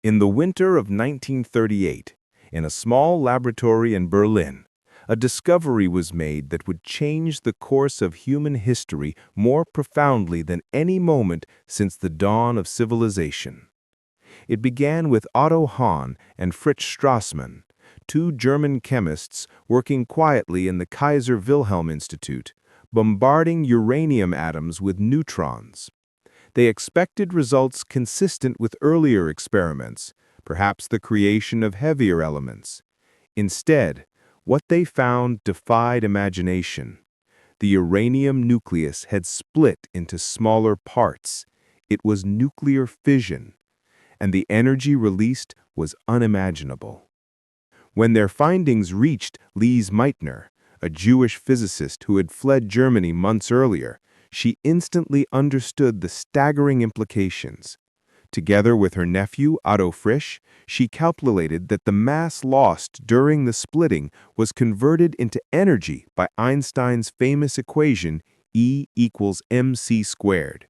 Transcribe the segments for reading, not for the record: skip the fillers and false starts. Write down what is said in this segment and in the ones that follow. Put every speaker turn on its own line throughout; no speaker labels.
In the winter of 1938, in a small laboratory in Berlin, a discovery was made that would change the course of human history more profoundly than any moment since the dawn of civilization. It began with Otto Hahn and Fritz Strassmann, two German chemists working quietly in the Kaiser Wilhelm Institute, bombarding uranium atoms with neutrons. They expected results consistent with earlier experiments, perhaps the creation of heavier elements. Instead, what they found defied imagination. The uranium nucleus had split into smaller parts. It was nuclear fission, and the energy released was unimaginable. When their findings reached Lise Meitner, a Jewish physicist who had fled Germany months earlier, she instantly understood the staggering implications. Together with her nephew, Otto Frisch, she calculated that the mass lost during the splitting was converted into energy by Einstein's famous equation E equals mc squared.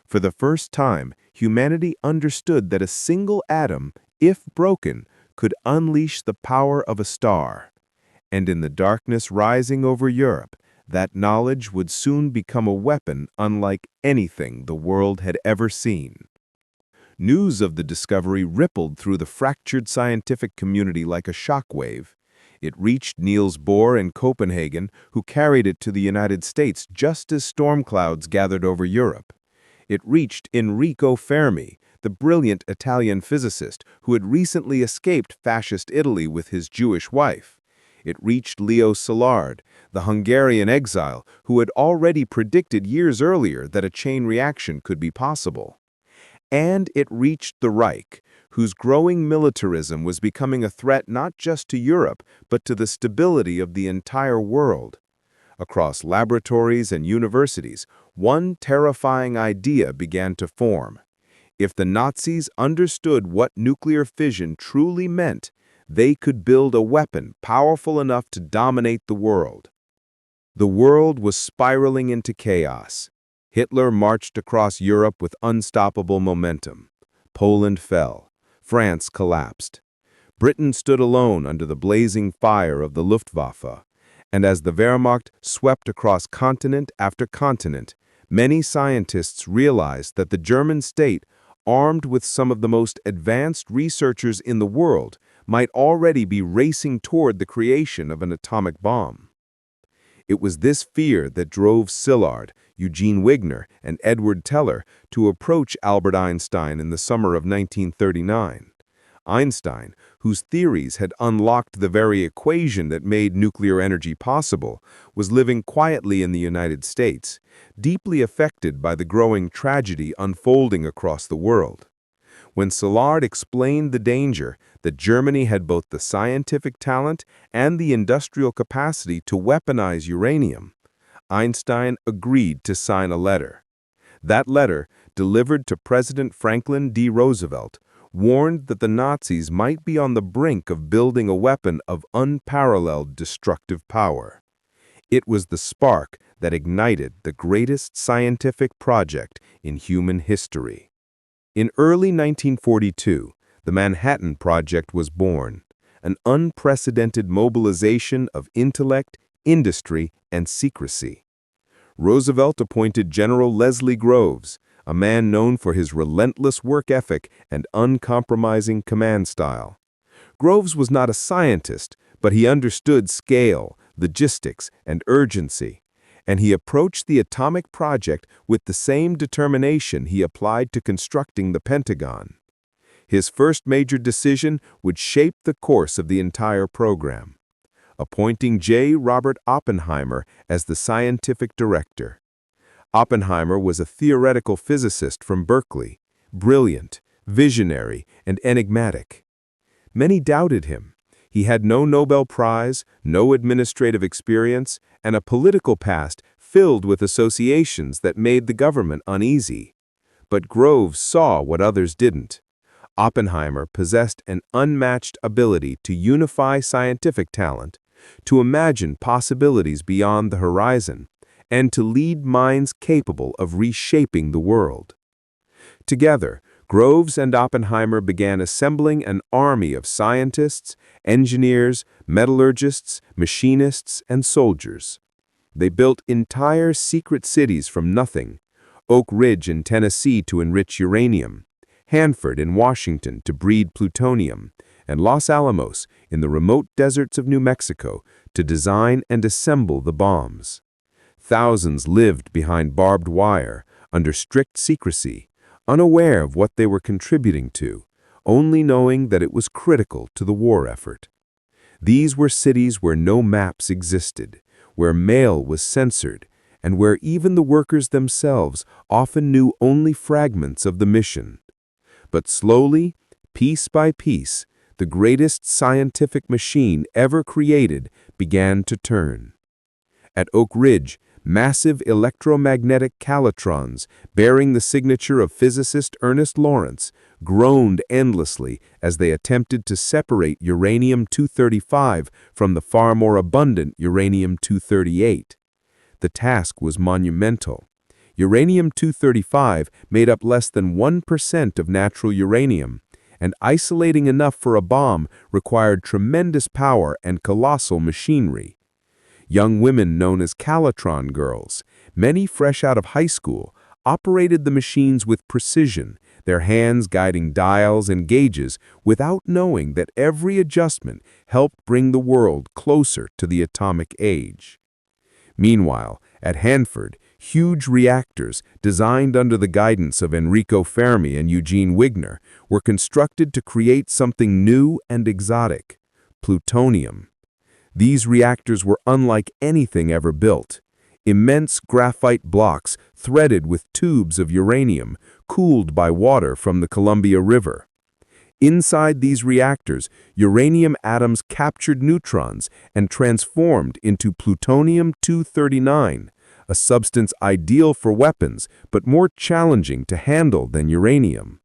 For the first time, humanity understood that a single atom, if broken, could unleash the power of a star. And in the darkness rising over Europe, that knowledge would soon become a weapon unlike anything the world had ever seen. News of the discovery rippled through the fractured scientific community like a shockwave. It reached Niels Bohr in Copenhagen, who carried it to the United States just as storm clouds gathered over Europe. It reached Enrico Fermi, the brilliant Italian physicist who had recently escaped fascist Italy with his Jewish wife. It reached Leo Szilard, the Hungarian exile who had already predicted years earlier that a chain reaction could be possible. And it reached the Reich, whose growing militarism was becoming a threat not just to Europe, but to the stability of the entire world. Across laboratories and universities, one terrifying idea began to form. If the Nazis understood what nuclear fission truly meant, they could build a weapon powerful enough to dominate the world. The world was spiraling into chaos. Hitler marched across Europe with unstoppable momentum. Poland fell. France collapsed. Britain stood alone under the blazing fire of the Luftwaffe. And as the Wehrmacht swept across continent after continent, many scientists realized that the German state, armed with some of the most advanced researchers in the world, might already be racing toward the creation of an atomic bomb. It was this fear that drove Szilard, Eugene Wigner, and Edward Teller to approach Albert Einstein in the summer of 1939. Einstein, whose theories had unlocked the very equation that made nuclear energy possible, was living quietly in the United States, deeply affected by the growing tragedy unfolding across the world. When Szilard explained the danger, that Germany had both the scientific talent and the industrial capacity to weaponize uranium, Einstein agreed to sign a letter. That letter, delivered to President Franklin D. Roosevelt, warned that the Nazis might be on the brink of building a weapon of unparalleled destructive power. It was the spark that ignited the greatest scientific project in human history. In early 1942, the Manhattan Project was born, an unprecedented mobilization of intellect, industry, and secrecy. Roosevelt appointed General Leslie Groves, a man known for his relentless work ethic and uncompromising command style. Groves was not a scientist, but he understood scale, logistics, and urgency, and he approached the atomic project with the same determination he applied to constructing the Pentagon. His first major decision would shape the course of the entire program, appointing J. Robert Oppenheimer as the scientific director. Oppenheimer was a theoretical physicist from Berkeley, brilliant, visionary, and enigmatic. Many doubted him. He had no Nobel Prize, no administrative experience, and a political past filled with associations that made the government uneasy. But Groves saw what others didn't. Oppenheimer possessed an unmatched ability to unify scientific talent, to imagine possibilities beyond the horizon, and to lead minds capable of reshaping the world. Together, Groves and Oppenheimer began assembling an army of scientists, engineers, metallurgists, machinists, and soldiers. They built entire secret cities from nothing: Oak Ridge in Tennessee to enrich uranium, Hanford in Washington to breed plutonium, and Los Alamos in the remote deserts of New Mexico to design and assemble the bombs. Thousands lived behind barbed wire, under strict secrecy, unaware of what they were contributing to, only knowing that it was critical to the war effort. These were cities where no maps existed, where mail was censored, and where even the workers themselves often knew only fragments of the mission. But slowly, piece by piece, the greatest scientific machine ever created began to turn. At Oak Ridge, massive electromagnetic calatrons, bearing the signature of physicist Ernest Lawrence, groaned endlessly as they attempted to separate uranium-235 from the far more abundant uranium-238. The task was monumental. Uranium-235 made up less than 1% of natural uranium, and isolating enough for a bomb required tremendous power and colossal machinery. Young women known as Calatron girls, many fresh out of high school, operated the machines with precision, their hands guiding dials and gauges without knowing that every adjustment helped bring the world closer to the atomic age. Meanwhile, at Hanford, huge reactors, designed under the guidance of Enrico Fermi and Eugene Wigner, were constructed to create something new and exotic: plutonium. These reactors were unlike anything ever built. Immense graphite blocks threaded with tubes of uranium, cooled by water from the Columbia River. Inside these reactors, uranium atoms captured neutrons and transformed into plutonium-239, a substance ideal for weapons but more challenging to handle than uranium.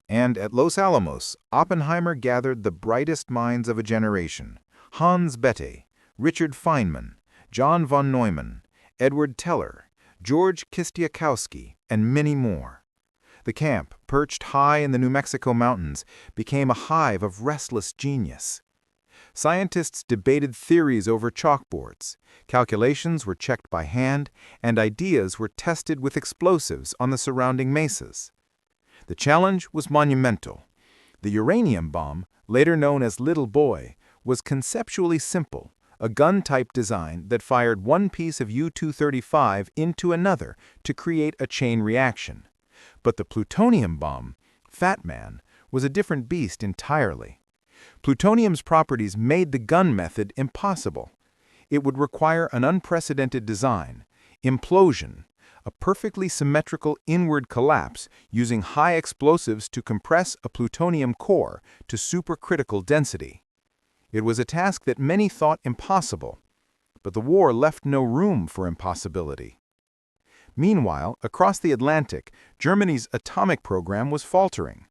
And at Los Alamos, Oppenheimer gathered the brightest minds of a generation: Hans Bethe, Richard Feynman, John von Neumann, Edward Teller, George Kistiakowsky, and many more. The camp, perched high in the New Mexico mountains, became a hive of restless genius. Scientists debated theories over chalkboards, calculations were checked by hand, and ideas were tested with explosives on the surrounding mesas. The challenge was monumental. The uranium bomb, later known as Little Boy, was conceptually simple, a gun-type design that fired one piece of U-235 into another to create a chain reaction. But the plutonium bomb, Fat Man, was a different beast entirely. Plutonium's properties made the gun method impossible. It would require an unprecedented design: implosion, a perfectly symmetrical inward collapse using high explosives to compress a plutonium core to supercritical density. It was a task that many thought impossible, but the war left no room for impossibility. Meanwhile, across the Atlantic, Germany's atomic program was faltering.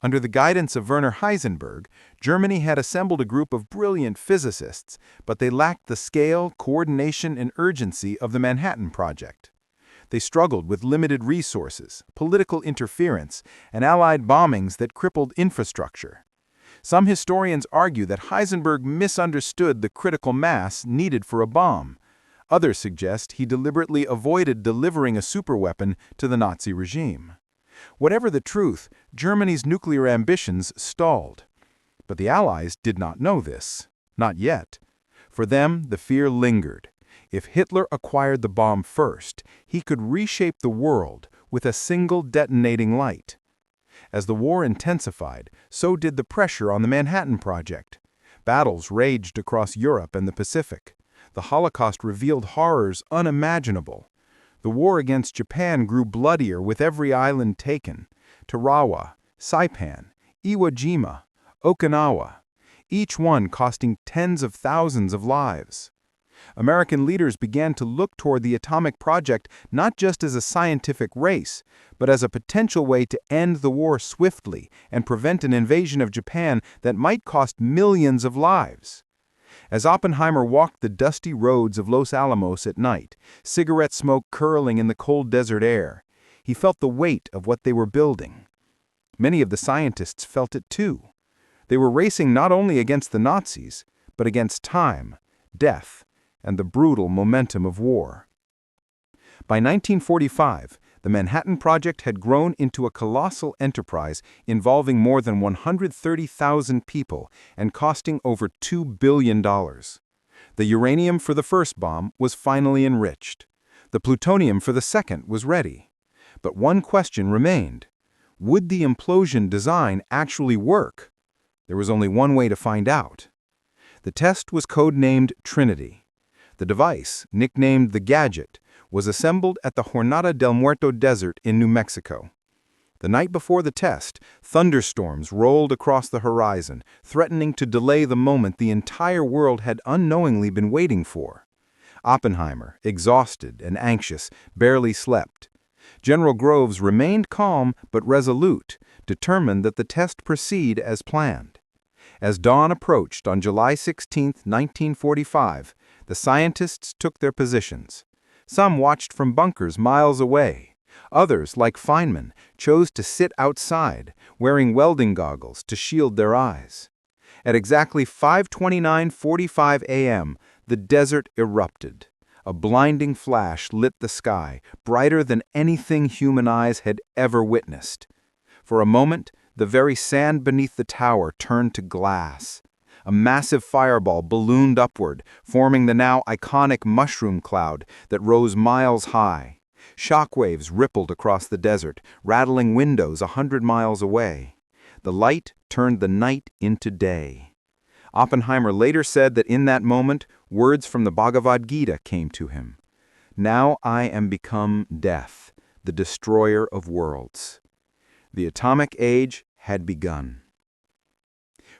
Under the guidance of Werner Heisenberg, Germany had assembled a group of brilliant physicists, but they lacked the scale, coordination, and urgency of the Manhattan Project. They struggled with limited resources, political interference, and Allied bombings that crippled infrastructure. Some historians argue that Heisenberg misunderstood the critical mass needed for a bomb. Others suggest he deliberately avoided delivering a superweapon to the Nazi regime. Whatever the truth, Germany's nuclear ambitions stalled. But the Allies did not know this. Not yet. For them, the fear lingered. If Hitler acquired the bomb first, he could reshape the world with a single detonating light. As the war intensified, so did the pressure on the Manhattan Project. Battles raged across Europe and the Pacific. The Holocaust revealed horrors unimaginable. The war against Japan grew bloodier with every island taken: Tarawa, Saipan, Iwo Jima, Okinawa, each one costing tens of thousands of lives. American leaders began to look toward the atomic project not just as a scientific race, but as a potential way to end the war swiftly and prevent an invasion of Japan that might cost millions of lives. As Oppenheimer walked the dusty roads of Los Alamos at night, cigarette smoke curling in the cold desert air, he felt the weight of what they were building. Many of the scientists felt it too. They were racing not only against the Nazis, but against time, death, and the brutal momentum of war. By 1945, the Manhattan Project had grown into a colossal enterprise involving more than 130,000 people and costing over $2 billion. The uranium for the first bomb was finally enriched. The plutonium for the second was ready. But one question remained. Would the implosion design actually work? There was only one way to find out. The test was codenamed Trinity. The device, nicknamed the Gadget, was assembled at the Jornada del Muerto Desert in New Mexico. The night before the test, thunderstorms rolled across the horizon, threatening to delay the moment the entire world had unknowingly been waiting for. Oppenheimer, exhausted and anxious, barely slept. General Groves remained calm but resolute, determined that the test proceed as planned. As dawn approached on July 16, 1945, the scientists took their positions. Some watched from bunkers miles away. Others, like Feynman, chose to sit outside, wearing welding goggles to shield their eyes. At exactly 5:29:45 a.m., the desert erupted. A blinding flash lit the sky, brighter than anything human eyes had ever witnessed. For a moment, the very sand beneath the tower turned to glass. A massive fireball ballooned upward, forming the now iconic mushroom cloud that rose miles high. Shockwaves rippled across the desert, rattling windows 100 miles away. The light turned the night into day. Oppenheimer later said that in that moment, words from the Bhagavad Gita came to him. "Now I am become death, the destroyer of worlds." The atomic age had begun.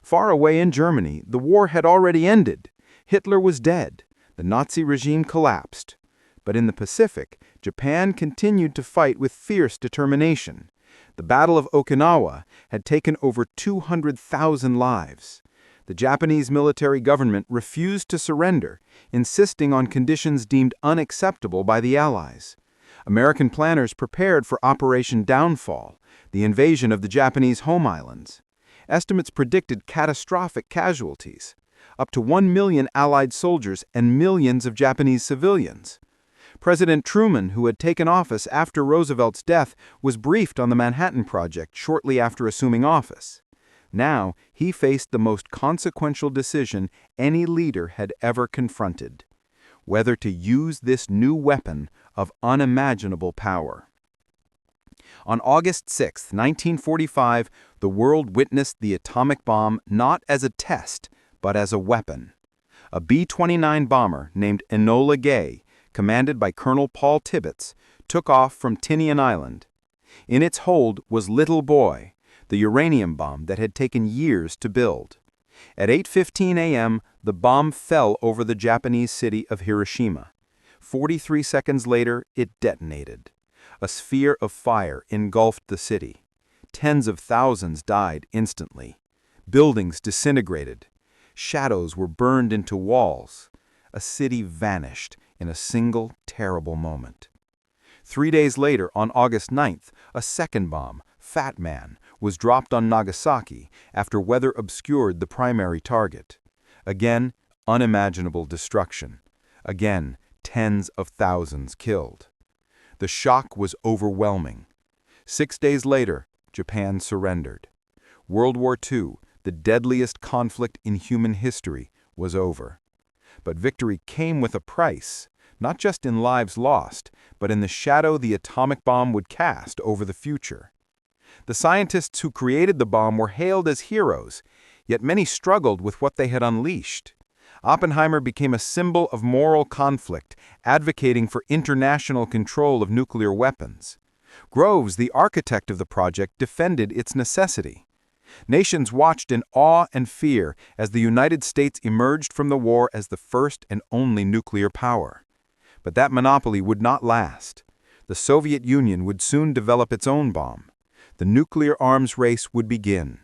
Far away in Germany, the war had already ended. Hitler was dead. The Nazi regime collapsed. But in the Pacific, Japan continued to fight with fierce determination. The Battle of Okinawa had taken over 200,000 lives. The Japanese military government refused to surrender, insisting on conditions deemed unacceptable by the Allies. American planners prepared for Operation Downfall, the invasion of the Japanese home islands. Estimates predicted catastrophic casualties, up to 1 million Allied soldiers and millions of Japanese civilians. President Truman, who had taken office after Roosevelt's death, was briefed on the Manhattan Project shortly after assuming office. Now, he faced the most consequential decision any leader had ever confronted: whether to use this new weapon of unimaginable power. On August 6, 1945, the world witnessed the atomic bomb not as a test, but as a weapon. A B-29 bomber named Enola Gay, commanded by Colonel Paul Tibbets, took off from Tinian Island. In its hold was Little Boy, the uranium bomb that had taken years to build. At 8:15 a.m., the bomb fell over the Japanese city of Hiroshima. 43 seconds later, it detonated. A sphere of fire engulfed the city. Tens of thousands died instantly. Buildings disintegrated. Shadows were burned into walls. A city vanished in a single terrible moment. 3 days later, on August 9th, a second bomb, Fat Man, was dropped on Nagasaki after weather obscured the primary target. Again, unimaginable destruction. Again, tens of thousands killed. The shock was overwhelming. 6 days later, Japan surrendered. World War II, the deadliest conflict in human history, was over. But victory came with a price, not just in lives lost, but in the shadow the atomic bomb would cast over the future. The scientists who created the bomb were hailed as heroes, yet many struggled with what they had unleashed. Oppenheimer became a symbol of moral conflict, advocating for international control of nuclear weapons. Groves, the architect of the project, defended its necessity. Nations watched in awe and fear as the United States emerged from the war as the first and only nuclear power. But that monopoly would not last. The Soviet Union would soon develop its own bomb. The nuclear arms race would begin.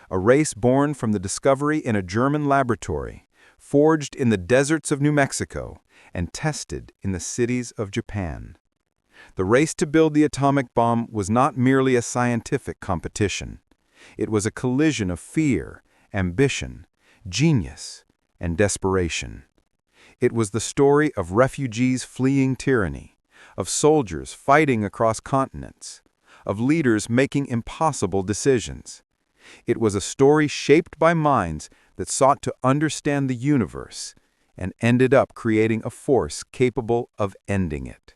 A race born from the discovery in a German laboratory, forged in the deserts of New Mexico, and tested in the cities of Japan. The race to build the atomic bomb was not merely a scientific competition. It was a collision of fear, ambition, genius, and desperation. It was the story of refugees fleeing tyranny, of soldiers fighting across continents, of leaders making impossible decisions. It was a story shaped by minds that sought to understand the universe and ended up creating a force capable of ending it.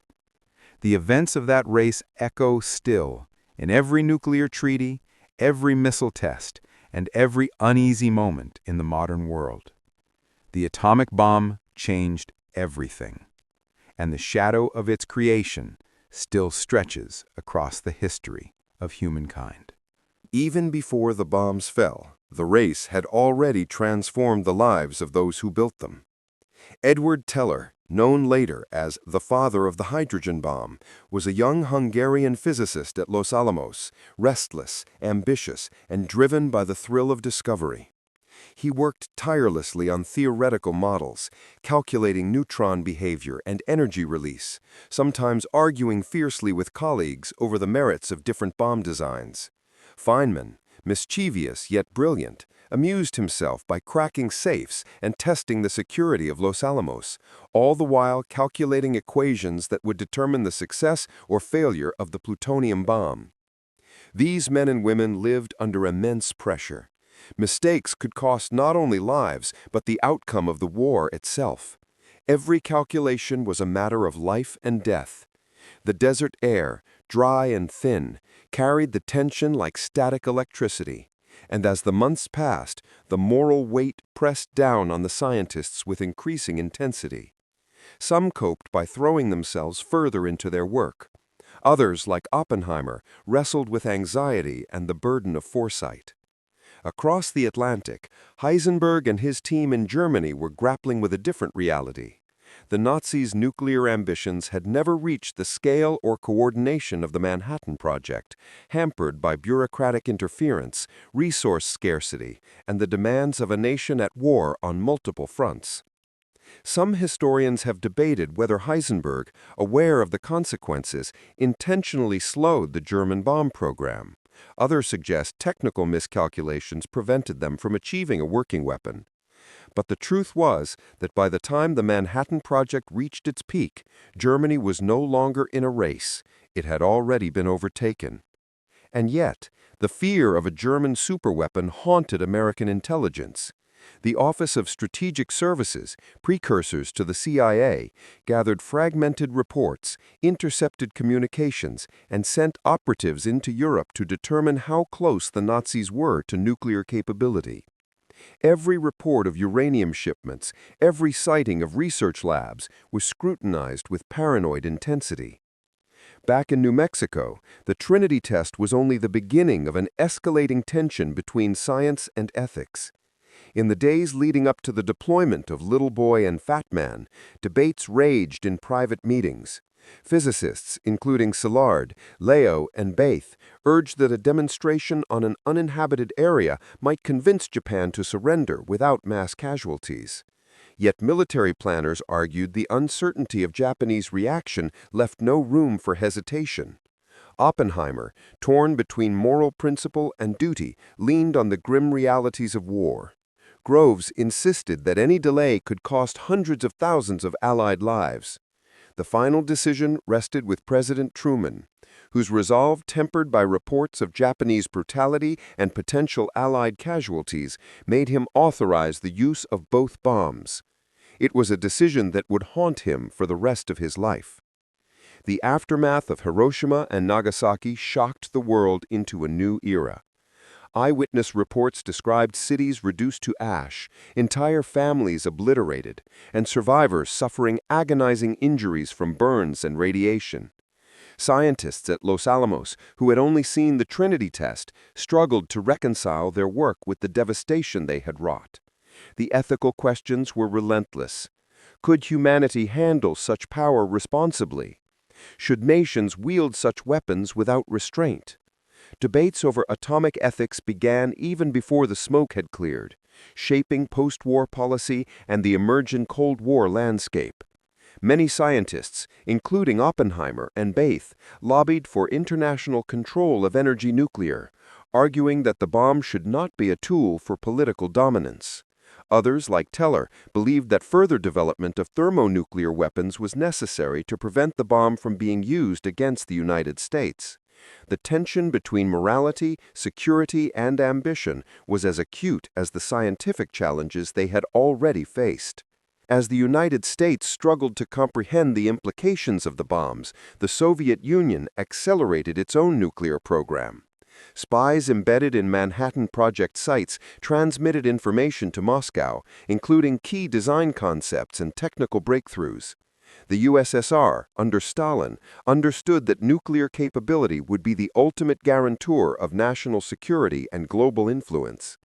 The events of that race echo still in every nuclear treaty, every missile test, and every uneasy moment in the modern world. The atomic bomb changed everything, and the shadow of its creation still stretches across the history of humankind.
Even before the bombs fell, the race had already transformed the lives of those who built them. Edward Teller, known later as the father of the hydrogen bomb, was a young Hungarian physicist at Los Alamos, restless, ambitious, and driven by the thrill of discovery. He worked tirelessly on theoretical models, calculating neutron behavior and energy release, sometimes arguing fiercely with colleagues over the merits of different bomb designs. Feynman, mischievous yet brilliant, amused himself by cracking safes and testing the security of Los Alamos, all the while calculating equations that would determine the success or failure of the plutonium bomb. These men and women lived under immense pressure. Mistakes could cost not only lives, but the outcome of the war itself. Every calculation was a matter of life and death. The desert air, dry and thin, carried the tension like static electricity. And as the months passed, the moral weight pressed down on the scientists with increasing intensity. Some coped by throwing themselves further into their work. Others, like Oppenheimer, wrestled with anxiety and the burden of foresight. Across the Atlantic, Heisenberg and his team in Germany were grappling with a different reality. The Nazis' nuclear ambitions had never reached the scale or coordination of the Manhattan Project, hampered by bureaucratic interference, resource scarcity, and the demands of a nation at war on multiple fronts. Some historians have debated whether Heisenberg, aware of the consequences, intentionally slowed the German bomb program. Others suggest technical miscalculations prevented them from achieving a working weapon. But the truth was that by the time the Manhattan Project reached its peak, Germany was no longer in a race. It had already been overtaken. And yet, the fear of a German superweapon haunted American intelligence. The Office of Strategic Services, precursors to the CIA, gathered fragmented reports, intercepted communications, and sent operatives into Europe to determine how close the Nazis were to nuclear capability. Every report of uranium shipments, every sighting of research labs was scrutinized with paranoid intensity. Back in New Mexico, the Trinity test was only the beginning of an escalating tension between science and ethics. In the days leading up to the deployment of Little Boy and Fat Man, debates raged in private meetings. Physicists, including Szilard, Leo, and Bethe, urged that a demonstration on an uninhabited area might convince Japan to surrender without mass casualties. Yet military planners argued the uncertainty of Japanese reaction left no room for hesitation. Oppenheimer, torn between moral principle and duty, leaned on the grim realities of war. Groves insisted that any delay could cost hundreds of thousands of Allied lives. The final decision rested with President Truman, whose resolve, tempered by reports of Japanese brutality and potential Allied casualties, made him authorize the use of both bombs. It was a decision that would haunt him for the rest of his life. The aftermath of Hiroshima and Nagasaki shocked the world into a new era. Eyewitness reports described cities reduced to ash, entire families obliterated, and survivors suffering agonizing injuries from burns and radiation. Scientists at Los Alamos, who had only seen the Trinity test, struggled to reconcile their work with the devastation they had wrought. The ethical questions were relentless. Could humanity handle such power responsibly? Should nations wield such weapons without restraint? Debates over atomic ethics began even before the smoke had cleared, shaping post-war policy and the emerging Cold War landscape.
Many scientists, including Oppenheimer and Bath, lobbied for international control of energy nuclear, arguing that the bomb should not be a tool for political dominance. Others, like Teller, believed that further development of thermonuclear weapons was necessary to prevent the bomb from being used against the United States. The tension between morality, security, and ambition was as acute as the scientific challenges they had already faced. As the United States struggled to comprehend the implications of the bombs, the Soviet Union accelerated its own nuclear program. Spies embedded in Manhattan Project sites transmitted information to Moscow, including key design concepts and technical breakthroughs. The USSR, under Stalin, understood that nuclear capability would be the ultimate guarantor of national security and global influence.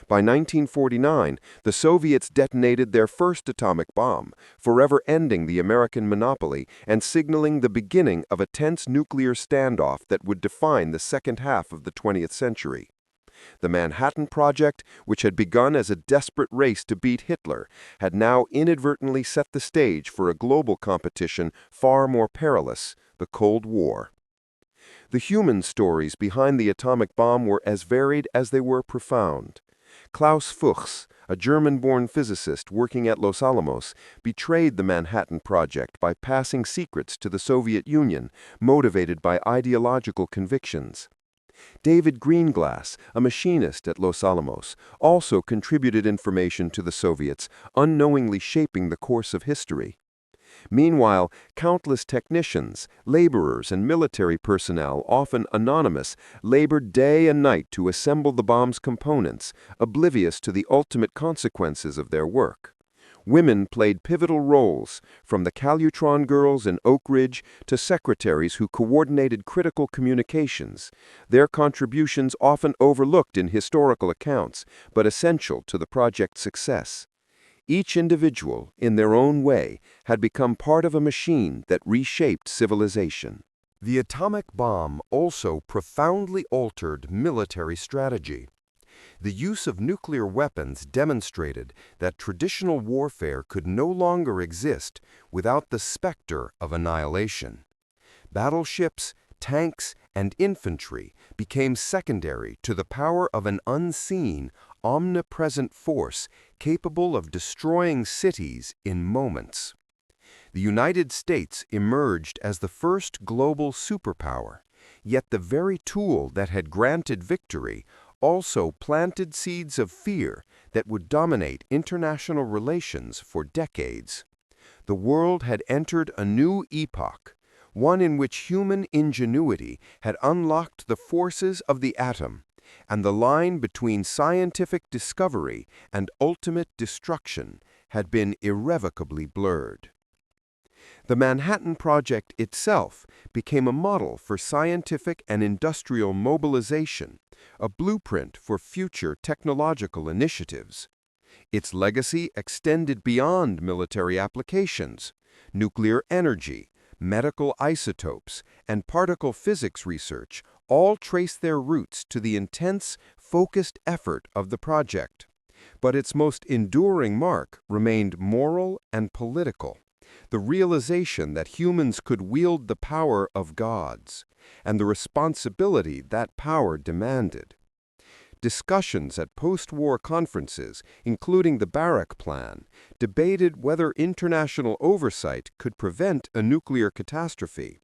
By 1949, the Soviets detonated their first atomic bomb, forever ending the American monopoly and signaling the beginning of a tense nuclear standoff that would define the second half of the 20th century. The Manhattan Project, which had begun as a desperate race to beat Hitler, had now inadvertently set the stage for a global competition far more perilous, the Cold War. The human stories behind the atomic bomb were as varied as they were profound. Klaus Fuchs, a German-born physicist working at Los Alamos, betrayed the Manhattan Project by passing secrets to the Soviet Union, motivated by ideological convictions. David Greenglass, a machinist at Los Alamos, also contributed information to the Soviets, unknowingly shaping the course of history. Meanwhile, countless technicians, laborers, and military personnel, often anonymous, labored day and night to assemble the bomb's components, oblivious to the ultimate consequences of their work. Women played pivotal roles, from the Calutron girls in Oak Ridge to secretaries who coordinated critical communications, their contributions often overlooked in historical accounts, but essential to the project's success. Each individual, in their own way, had become part of a machine that reshaped civilization. The atomic bomb also profoundly altered military strategy. The use of nuclear weapons demonstrated that traditional warfare could no longer exist without the specter of annihilation. Battleships, tanks, and infantry became secondary to the power of an unseen, omnipresent force capable of destroying cities in moments. The United States emerged as the first global superpower, yet the very tool that had granted victory also planted seeds of fear that would dominate international relations for decades. The world had entered a new epoch, one in which human ingenuity had unlocked the forces of the atom, and the line between scientific discovery and ultimate destruction had been irrevocably blurred. The Manhattan Project itself became a model for scientific and industrial mobilization, a blueprint for future technological initiatives. Its legacy extended beyond military applications. Nuclear energy, medical isotopes, and particle physics research all trace their roots to the intense, focused effort of the project. But its most enduring mark remained moral and political. The realization that humans could wield the power of gods, and the responsibility that power demanded. Discussions at post-war conferences, including the Barak Plan, debated whether international oversight could prevent a nuclear catastrophe.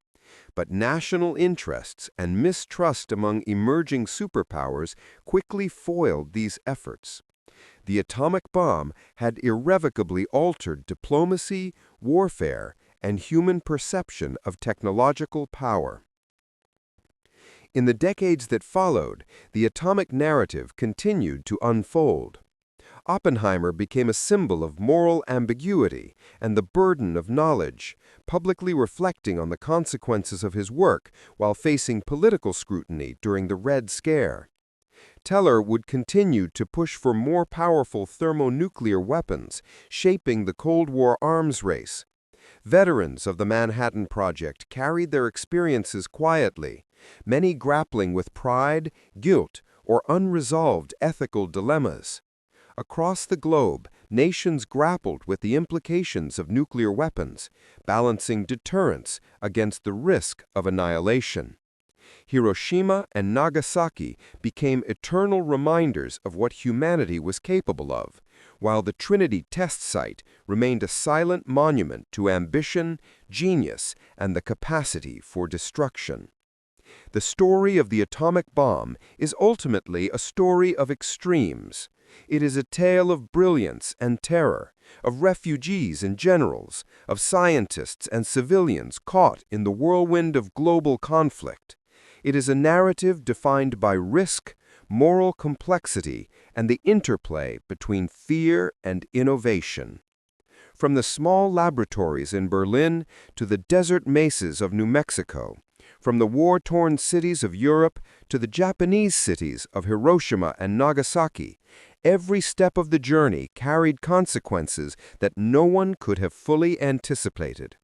But national interests and mistrust among emerging superpowers quickly foiled these efforts. The atomic bomb had irrevocably altered diplomacy, warfare, and human perception of technological power. In the decades that followed, the atomic narrative continued to unfold. Oppenheimer became a symbol of moral ambiguity and the burden of knowledge, publicly reflecting on the consequences of his work while facing political scrutiny during the Red Scare. Teller would continue to push for more powerful thermonuclear weapons, shaping the Cold War arms race. Veterans of the Manhattan Project carried their experiences quietly, many grappling with pride, guilt, or unresolved ethical dilemmas. Across the globe, nations grappled with the implications of nuclear weapons, balancing deterrence against the risk of annihilation. Hiroshima and Nagasaki became eternal reminders of what humanity was capable of, while the Trinity test site remained a silent monument to ambition, genius, and the capacity for destruction. The story of the atomic bomb is ultimately a story of extremes. It is a tale of brilliance and terror, of refugees and generals, of scientists and civilians caught in the whirlwind of global conflict. It is a narrative defined by risk, moral complexity, and the interplay between fear and innovation. From the small laboratories in Berlin to the desert mesas of New Mexico, from the war-torn cities of Europe to the Japanese cities of Hiroshima and Nagasaki, every step of the journey carried consequences that no one could have fully anticipated.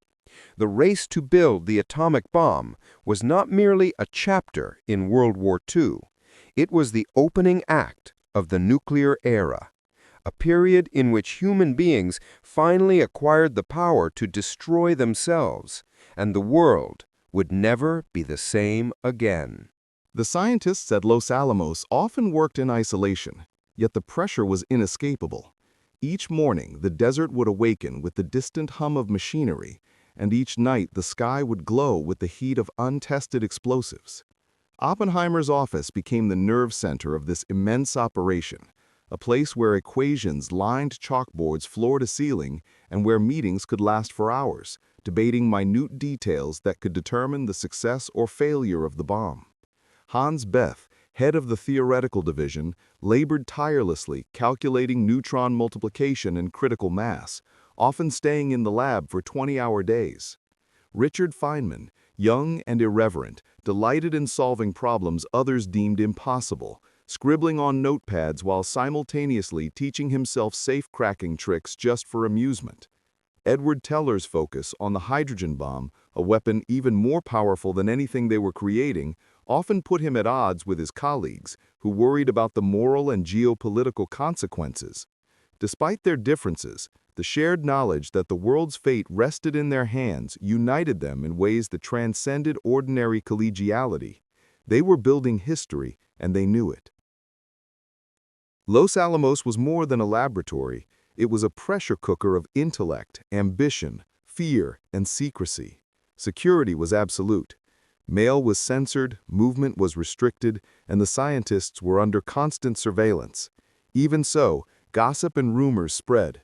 The race to build the atomic bomb was not merely a chapter in World War II. It was the opening act of the nuclear era, a period in which human beings finally acquired the power to destroy themselves, and the world would never be the same again.
The scientists at Los Alamos often worked in isolation, yet the pressure was inescapable. Each morning, the desert would awaken with the distant hum of machinery, and each night the sky would glow with the heat of untested explosives. Oppenheimer's office became the nerve center of this immense operation, a place where equations lined chalkboards floor to ceiling and where meetings could last for hours, debating minute details that could determine the success or failure of the bomb. Hans Bethe, head of the theoretical division, labored tirelessly calculating neutron multiplication and critical mass, often staying in the lab for 20-hour days. Richard Feynman, young and irreverent, delighted in solving problems others deemed impossible, scribbling on notepads while simultaneously teaching himself safe-cracking tricks just for amusement. Edward Teller's focus on the hydrogen bomb, a weapon even more powerful than anything they were creating, often put him at odds with his colleagues, who worried about the moral and geopolitical consequences. Despite their differences, the shared knowledge that the world's fate rested in their hands united them in ways that transcended ordinary collegiality. They were building history, and they knew it. Los Alamos was more than a laboratory. It was a pressure cooker of intellect, ambition, fear, and secrecy. Security was absolute. Mail was censored, movement was restricted, and the scientists were under constant surveillance. Even so, gossip and rumors spread.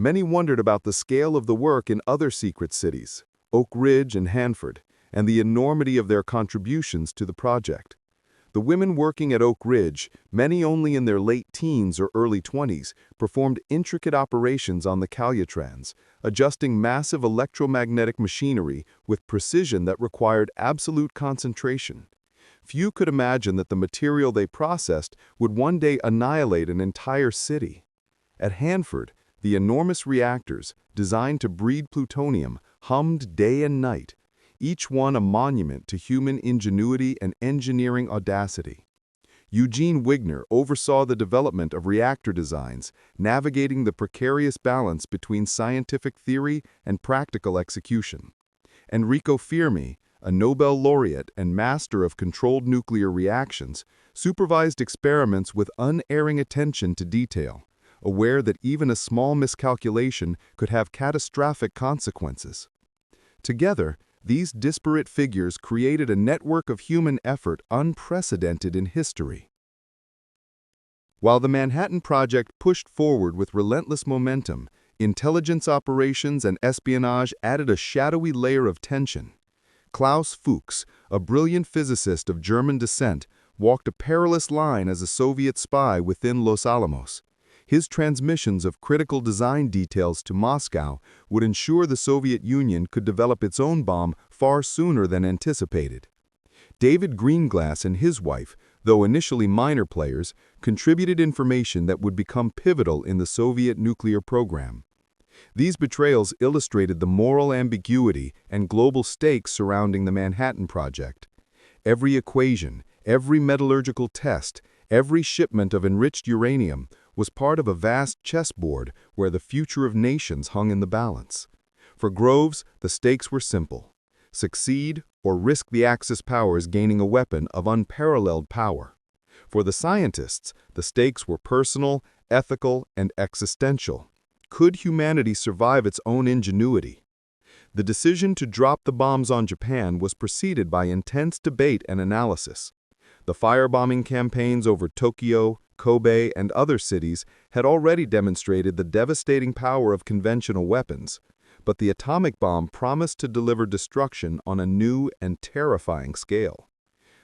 Many wondered about the scale of the work in other secret cities, Oak Ridge and Hanford, and the enormity of their contributions to the project. The women working at Oak Ridge, many only in their late teens or early 20s, performed intricate operations on the Calyatrans, adjusting massive electromagnetic machinery with precision that required absolute concentration. Few could imagine that the material they processed would one day annihilate an entire city. At Hanford, the enormous reactors, designed to breed plutonium, hummed day and night, each one a monument to human ingenuity and engineering audacity. Eugene Wigner oversaw the development of reactor designs, navigating the precarious balance between scientific theory and practical execution. Enrico Fermi, a Nobel laureate and master of controlled nuclear reactions, supervised experiments with unerring attention to detail, aware that even a small miscalculation could have catastrophic consequences. Together, these disparate figures created a network of human effort unprecedented in history. While the Manhattan Project pushed forward with relentless momentum, intelligence operations and espionage added a shadowy layer of tension. Klaus Fuchs, a brilliant physicist of German descent, walked a perilous line as a Soviet spy within Los Alamos. His transmissions of critical design details to Moscow would ensure the Soviet Union could develop its own bomb far sooner than anticipated. David Greenglass and his wife, though initially minor players, contributed information that would become pivotal in the Soviet nuclear program. These betrayals illustrated the moral ambiguity and global stakes surrounding the Manhattan Project. Every equation, every metallurgical test, every shipment of enriched uranium
was part of a vast chessboard where the future of nations hung in the balance. For Groves, the stakes were simple: succeed or risk the Axis powers gaining a weapon of unparalleled power. For the scientists, the stakes were personal, ethical, and existential. Could humanity survive its own ingenuity? The decision to drop the bombs on Japan was preceded by intense debate and analysis. The firebombing campaigns over Tokyo, Kobe, and other cities had already demonstrated the devastating power of conventional weapons, but the atomic bomb promised to deliver destruction on a new and terrifying scale.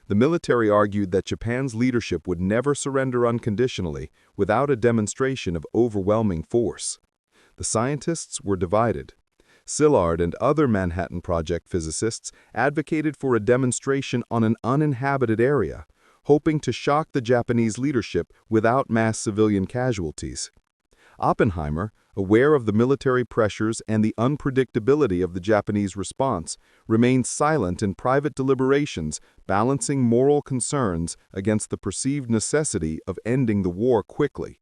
The military argued that Japan's leadership would never surrender unconditionally without a demonstration of overwhelming force. The scientists were divided. Szilard and other Manhattan Project physicists advocated for a demonstration on an uninhabited area, hoping to shock the Japanese leadership without mass civilian casualties. Oppenheimer, aware of the military pressures and the unpredictability of the Japanese response, remained silent in private deliberations, balancing moral concerns against the perceived necessity of ending the war quickly.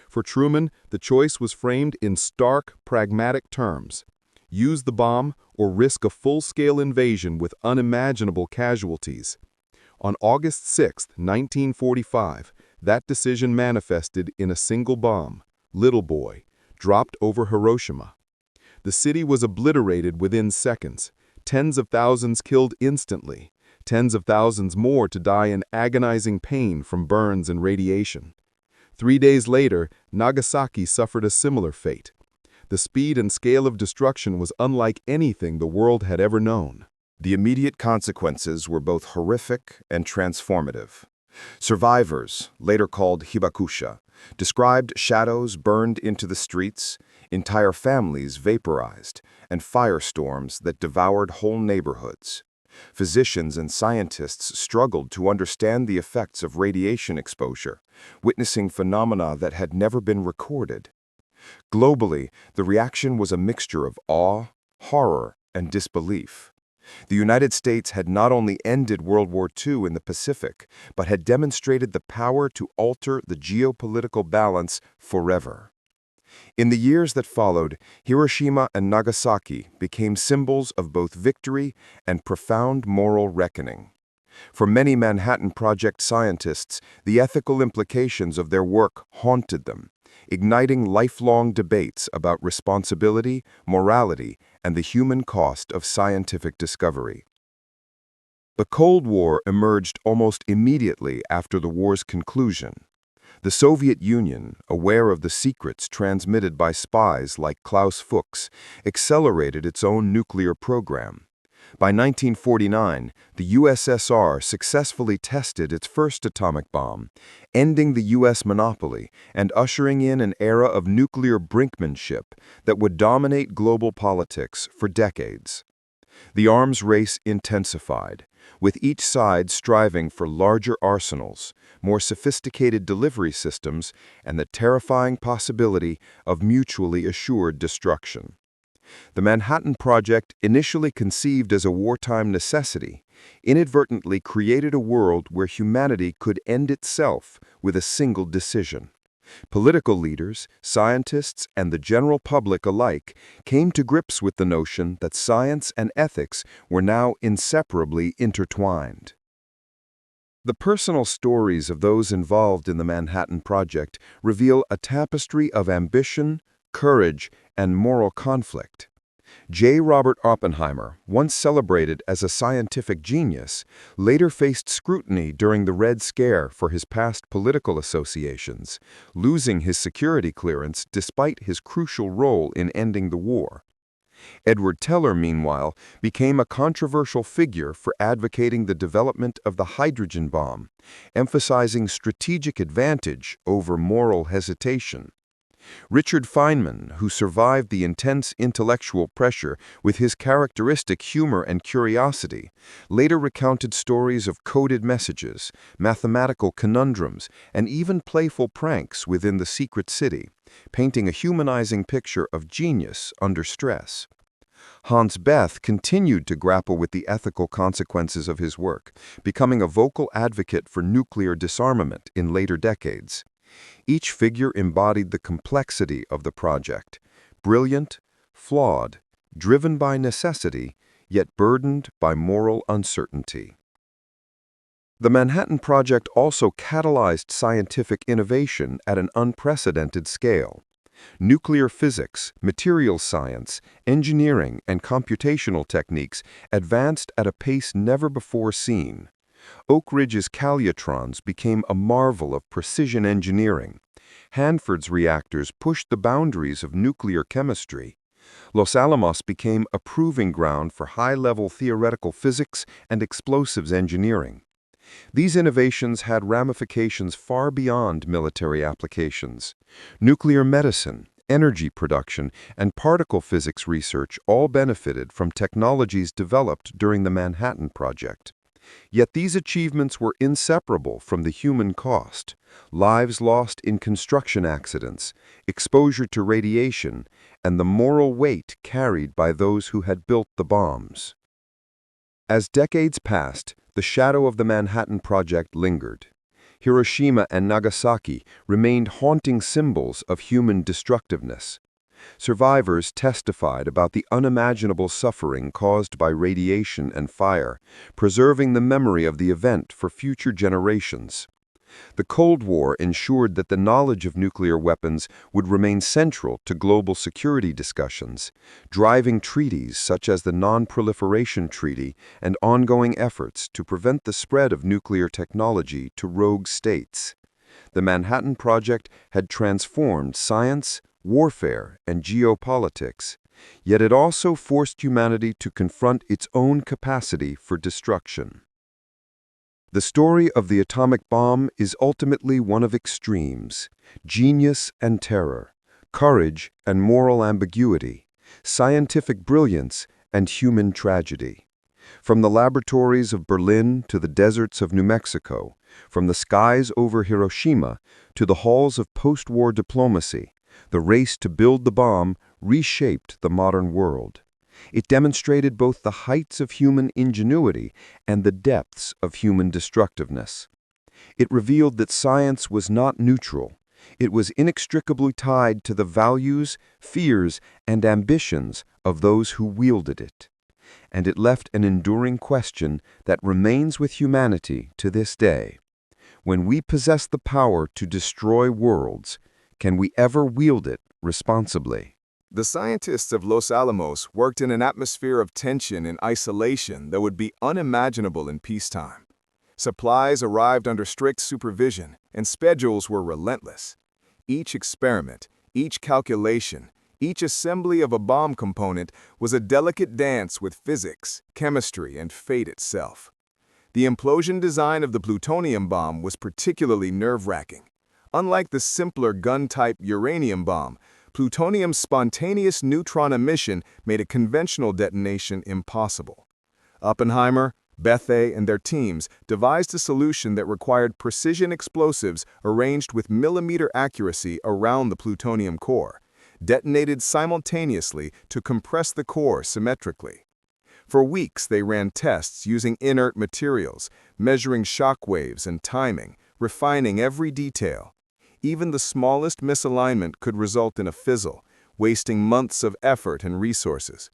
For Truman, the choice was framed in stark, pragmatic terms: use the bomb or risk a full-scale invasion with unimaginable casualties. On August 6, 1945, that decision manifested in a single bomb, Little Boy, dropped over Hiroshima. The city was obliterated within seconds, tens of thousands killed instantly, tens of thousands more to die in agonizing pain from burns and radiation. 3 days later, Nagasaki suffered a similar fate. The speed and scale of destruction was unlike anything the world had ever known.
The immediate consequences were both horrific and transformative. Survivors, later called hibakusha, described shadows burned into the streets, entire families vaporized, and firestorms that devoured whole neighborhoods. Physicians and scientists struggled to understand the effects of radiation exposure, witnessing phenomena that had never been recorded. Globally, the reaction was a mixture of awe, horror, and disbelief. The United States had not only ended World War II in the Pacific, but had demonstrated the power to alter the geopolitical balance forever. In the years that followed, Hiroshima and Nagasaki became symbols of both victory and profound moral reckoning. For many Manhattan Project scientists, the ethical implications of their work haunted them, igniting lifelong debates about responsibility, morality, and the human cost of scientific discovery. The Cold War emerged almost immediately after the war's conclusion. The Soviet Union, aware of the secrets transmitted by spies like Klaus Fuchs, accelerated its own nuclear program. By 1949, the USSR successfully tested its first atomic bomb, ending the U.S. monopoly and ushering in an era of nuclear brinkmanship that would dominate global politics for decades. The arms race intensified, with each side striving for larger arsenals, more sophisticated delivery systems, and the terrifying possibility of mutually assured destruction. The Manhattan Project, initially conceived as a wartime necessity, inadvertently created a world where humanity could end itself with a single decision. Political leaders, scientists, and the general public alike came to grips with the notion that science and ethics were now inseparably intertwined. The personal stories of those involved in the Manhattan Project reveal a tapestry of ambition, courage, and moral conflict. J. Robert Oppenheimer, once celebrated as a scientific genius, later faced scrutiny during the Red Scare for his past political associations, losing his security clearance despite his crucial role in ending the war. Edward Teller, meanwhile, became a controversial figure for advocating the development of the hydrogen bomb, emphasizing strategic advantage over moral hesitation. Richard Feynman, who survived the intense intellectual pressure with his characteristic humor and curiosity, later recounted stories of coded messages, mathematical conundrums, and even playful pranks within the secret city, painting a humanizing picture of genius under stress. Hans Bethe continued to grapple with the ethical consequences of his work, becoming a vocal advocate for nuclear disarmament in later decades.
Each figure embodied the complexity of the project, brilliant, flawed, driven by necessity, yet burdened by moral uncertainty. The Manhattan Project also catalyzed scientific innovation at an unprecedented scale. Nuclear physics, materials science, engineering, and computational techniques advanced at a pace never before seen. Oak Ridge's calutrons became a marvel of precision engineering. Hanford's reactors pushed the boundaries of nuclear chemistry. Los Alamos became a proving ground for high-level theoretical physics and explosives engineering. These innovations had ramifications far beyond military applications. Nuclear medicine, energy production, and particle physics research all benefited from technologies developed during the Manhattan Project. Yet these achievements were inseparable from the human cost: lives lost in construction accidents, exposure to radiation, and the moral weight carried by those who had built the bombs. As decades passed, the shadow of the Manhattan Project lingered. Hiroshima and Nagasaki remained haunting symbols of human destructiveness. Survivors testified about the unimaginable suffering caused by radiation and fire, preserving the memory of the event for future generations. The Cold War ensured that the knowledge of nuclear weapons would remain central to global security discussions, driving treaties such as the Non-Proliferation Treaty and ongoing efforts to prevent the spread of nuclear technology to rogue states. The Manhattan Project had transformed science, warfare, and geopolitics, yet it also forced humanity to confront its own capacity for destruction. The story of the atomic bomb is ultimately one of extremes: genius and terror, courage and moral ambiguity, scientific brilliance and human tragedy. From the laboratories of Berlin to the deserts of New Mexico, from the skies over Hiroshima to the halls of post-war diplomacy, the race to build the bomb reshaped the modern world. It demonstrated both the heights of human ingenuity and the depths of human destructiveness. It revealed that science was not neutral. It was inextricably tied to the values, fears, and ambitions of those who wielded it. And it left an enduring question that remains with humanity to this day. When we possess the power to destroy worlds, can we ever wield it responsibly?
The scientists of Los Alamos worked in an atmosphere of tension and isolation that would be unimaginable in peacetime. Supplies arrived under strict supervision, and schedules were relentless. Each experiment, each calculation, each assembly of a bomb component was a delicate dance with physics, chemistry, and fate itself. The implosion design of the plutonium bomb was particularly nerve-wracking. Unlike the simpler gun-type uranium bomb, plutonium's spontaneous neutron emission made a conventional detonation impossible. Oppenheimer, Bethe, and their teams devised a solution that required precision explosives arranged with millimeter accuracy around the plutonium core, detonated simultaneously to compress the core symmetrically. For weeks, they ran tests using inert materials, measuring shock waves and timing, refining every detail. Even the smallest misalignment could result in a fizzle, wasting months of effort and resources.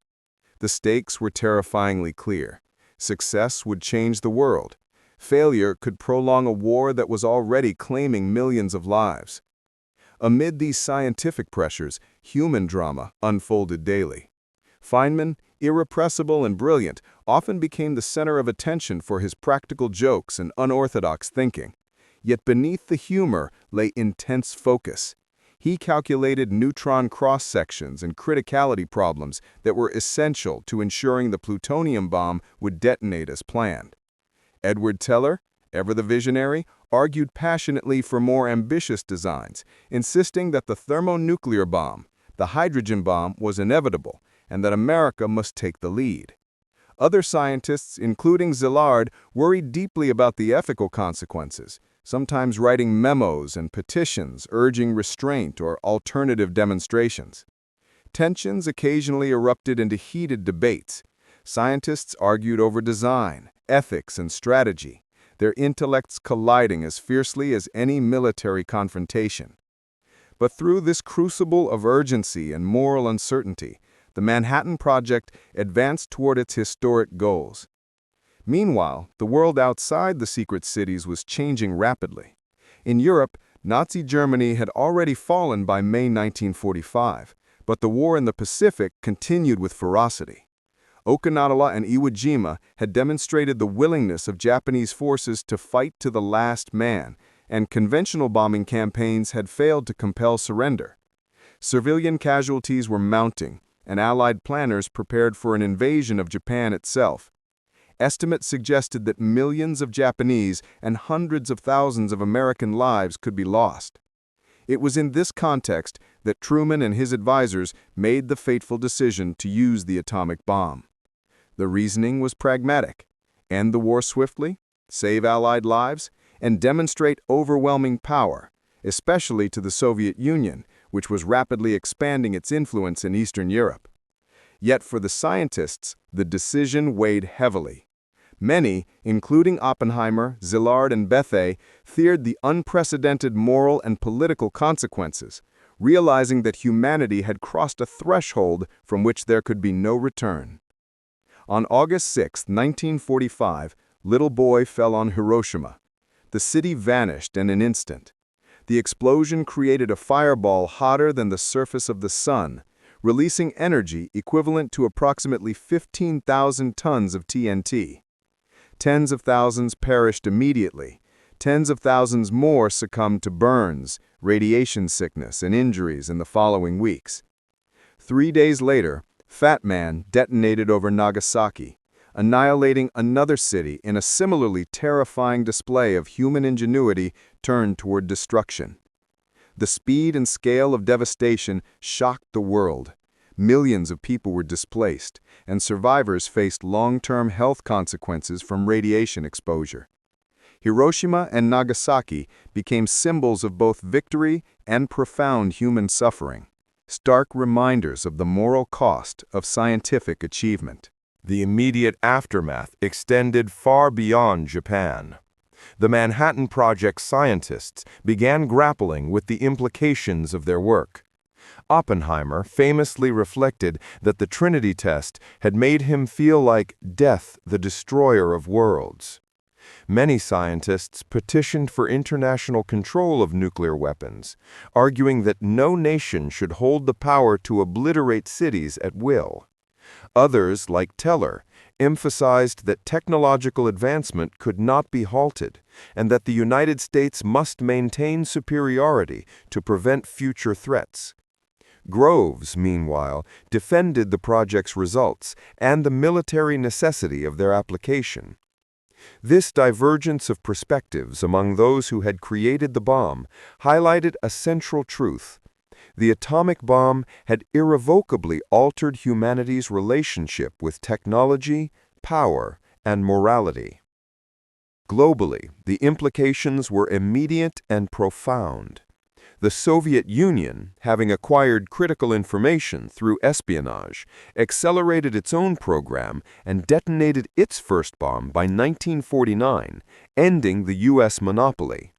The stakes were terrifyingly clear. Success would change the world. Failure could prolong a war that was already claiming millions of lives. Amid these scientific pressures, human drama unfolded daily. Feynman, irrepressible and brilliant, often became the center of attention for his practical jokes and unorthodox thinking. Yet beneath the humor lay intense focus. He calculated neutron cross-sections and criticality problems that were essential to ensuring the plutonium bomb would detonate as planned. Edward Teller, ever the visionary, argued passionately for more ambitious designs, insisting that the thermonuclear bomb, the hydrogen bomb, was inevitable and that America must take the lead. Other scientists, including Szilard, worried deeply about the ethical consequences, sometimes writing memos and petitions urging restraint or alternative demonstrations. Tensions occasionally erupted into heated debates. Scientists argued over design, ethics, and strategy.
their intellects colliding as fiercely as any military confrontation. But through this crucible of urgency and moral uncertainty, the Manhattan Project advanced toward its historic goals. Meanwhile, the world outside the secret cities was changing rapidly. In Europe, Nazi Germany had already fallen by May 1945, but the war in the Pacific continued with ferocity. Okinawa and Iwo Jima had demonstrated the willingness of Japanese forces to fight to the last man, and conventional bombing campaigns had failed to compel surrender. Civilian casualties were mounting, and Allied planners prepared for an invasion of Japan itself. Estimates suggested that millions of Japanese and hundreds of thousands of American lives could be lost. It was in this context that Truman and his advisors made the fateful decision to use the atomic bomb. The reasoning was pragmatic: end the war swiftly, save Allied lives, and demonstrate overwhelming power, especially to the Soviet Union, which was rapidly expanding its influence in Eastern Europe. Yet for the scientists, the decision weighed heavily. Many, including Oppenheimer, Szilard, and Bethe, feared the unprecedented moral and political consequences, realizing that humanity had crossed a threshold from which there could be no return. On August 6, 1945, Little Boy fell on Hiroshima. The city vanished in an instant. The explosion created a fireball hotter than the surface of the sun, releasing energy equivalent to approximately 15,000 tons of TNT. Tens of thousands perished immediately. Tens of thousands more succumbed to burns, radiation sickness, and injuries in the following weeks. 3 days later, Fat Man detonated over Nagasaki, annihilating another city in a similarly terrifying display of human ingenuity turned toward destruction. The speed and scale of devastation shocked the world. Millions of people were displaced, and survivors faced long-term health consequences from radiation exposure. Hiroshima and Nagasaki became symbols of both victory and profound human suffering, stark reminders of the moral cost of scientific achievement.
The immediate aftermath extended far beyond Japan. The Manhattan Project scientists began grappling with the implications of their work. Oppenheimer famously reflected that the Trinity test had made him feel like death, the destroyer of worlds. Many scientists petitioned for international control of nuclear weapons, arguing that no nation should hold the power to obliterate cities at will. Others, like Teller, emphasized that technological advancement could not be halted, and that the United States must maintain superiority to prevent future threats. Groves, meanwhile, defended the project's results and the military necessity of their application. This divergence of perspectives among those who had created the bomb highlighted a central truth. The atomic bomb had irrevocably altered humanity's relationship with technology, power, and morality. Globally, the implications were immediate and profound. The Soviet Union, having acquired critical information through espionage, accelerated its own program and detonated its first bomb by 1949, ending the U.S. monopoly.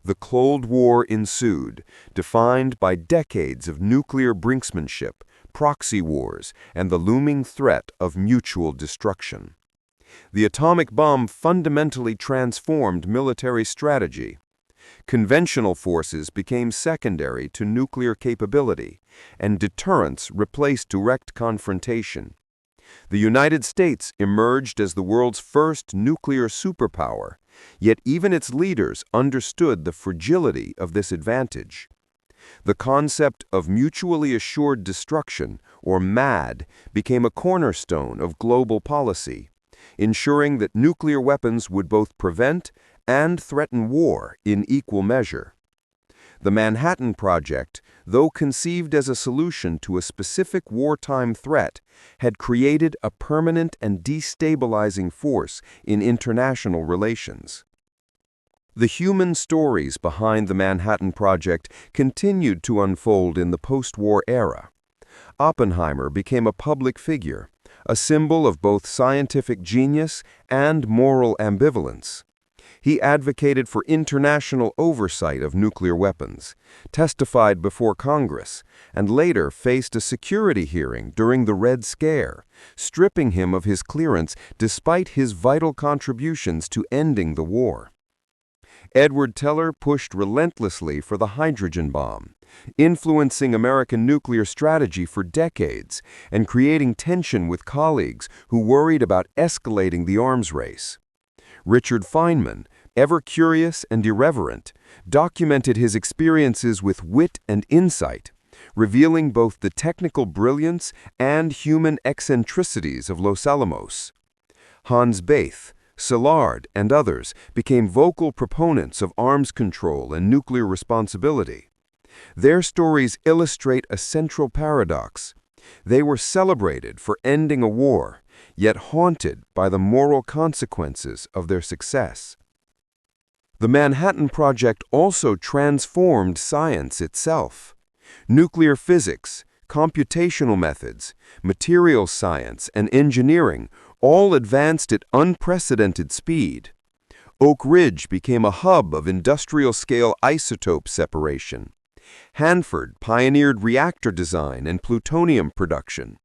The Cold War ensued, defined by decades of nuclear brinksmanship, proxy wars, and the looming threat of mutual destruction. The atomic bomb fundamentally transformed military strategy. Conventional forces became secondary to nuclear capability, and deterrence replaced direct confrontation. The United States emerged as the world's first nuclear superpower, yet even its leaders understood the fragility of this advantage. The concept of mutually assured destruction, or MAD, became a cornerstone of global policy, ensuring that nuclear weapons would both prevent and threaten war in equal measure. The Manhattan Project, though conceived as a solution to a specific wartime threat, had created a permanent and destabilizing force in international relations. The human stories behind the Manhattan Project continued to unfold in the post-war era. Oppenheimer became a public figure, a symbol of both scientific genius and moral ambivalence.
He advocated for international oversight of nuclear weapons, testified before Congress, and later faced a security hearing during the Red Scare, stripping him of his clearance despite his vital contributions to ending the war. Edward Teller pushed relentlessly for the hydrogen bomb, influencing American nuclear strategy for decades and creating tension with colleagues who worried about escalating the arms race. Richard Feynman, ever curious and irreverent, documented his experiences with wit and insight, revealing both the technical brilliance and human eccentricities of Los Alamos. Hans Bethe, Szilard, and others became vocal proponents of arms control and nuclear responsibility. Their stories illustrate a central paradox. They were celebrated for ending a war, yet haunted by the moral consequences of their success. The Manhattan Project also transformed science itself. Nuclear physics, computational methods, materials science, and engineering all advanced at unprecedented speed. Oak Ridge became a hub of industrial-scale isotope separation. Hanford pioneered reactor design and plutonium production.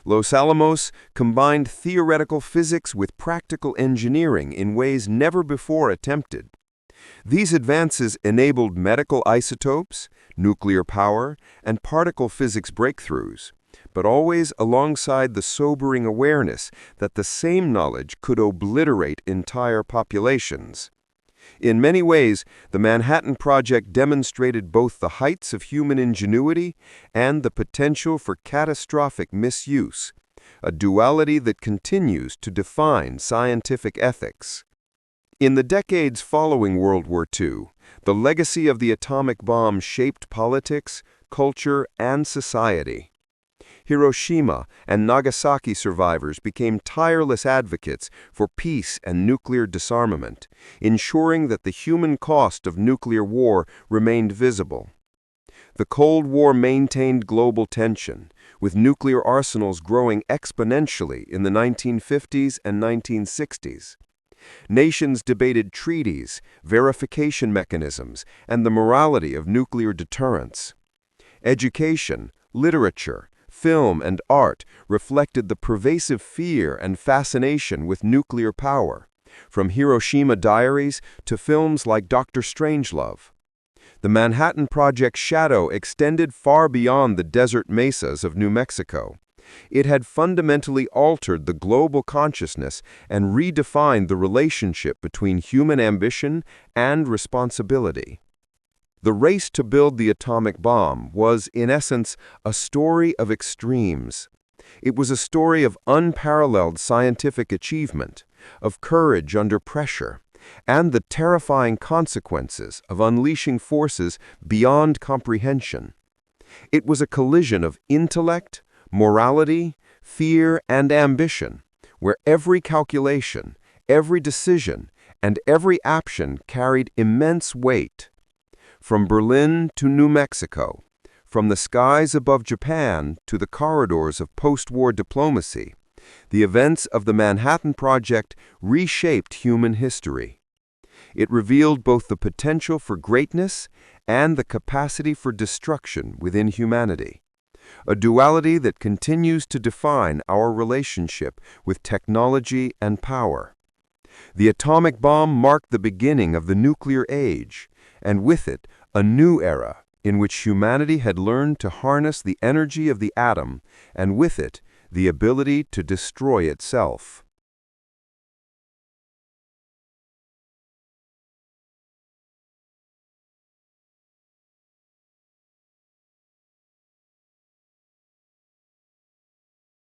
Los Alamos combined theoretical physics with practical engineering in ways never before attempted. These advances enabled medical isotopes, nuclear power, and particle physics breakthroughs, but always alongside the sobering awareness that the same knowledge could obliterate entire populations. In many ways, the Manhattan Project demonstrated both the heights of human ingenuity and the potential for catastrophic misuse, a duality that continues to define scientific ethics. In the decades following World War II, the legacy of the atomic bomb shaped politics, culture, and society. Hiroshima and Nagasaki survivors became tireless advocates for peace and nuclear disarmament, ensuring that the human cost of nuclear war remained visible. The Cold War maintained global tension, with nuclear arsenals growing exponentially in the 1950s and 1960s. Nations debated treaties, verification mechanisms, and the morality of nuclear deterrence. Education, literature, film, and art reflected the pervasive fear and fascination with nuclear power, from Hiroshima Diaries to films like Dr. Strangelove. The Manhattan Project's shadow extended far beyond the desert mesas of New Mexico. It had fundamentally altered the global consciousness and redefined the relationship between human ambition and responsibility. The race to build the atomic bomb was, in essence, a story of extremes. It was a story of unparalleled scientific achievement, of courage under pressure, and the terrifying consequences of unleashing forces beyond comprehension. It was a collision of intellect, morality, fear, and ambition, where every calculation, every decision, and every action carried immense weight. From Berlin to New Mexico, from the skies above Japan to the corridors of post-war diplomacy, the events of the Manhattan Project reshaped human history. It revealed both the potential for greatness and the capacity for destruction within humanity, a duality that continues to define our relationship with technology and power. The atomic bomb marked the beginning of the nuclear age, and with it, a new era in which humanity had learned to harness the energy of the atom, and with it, the ability to destroy itself.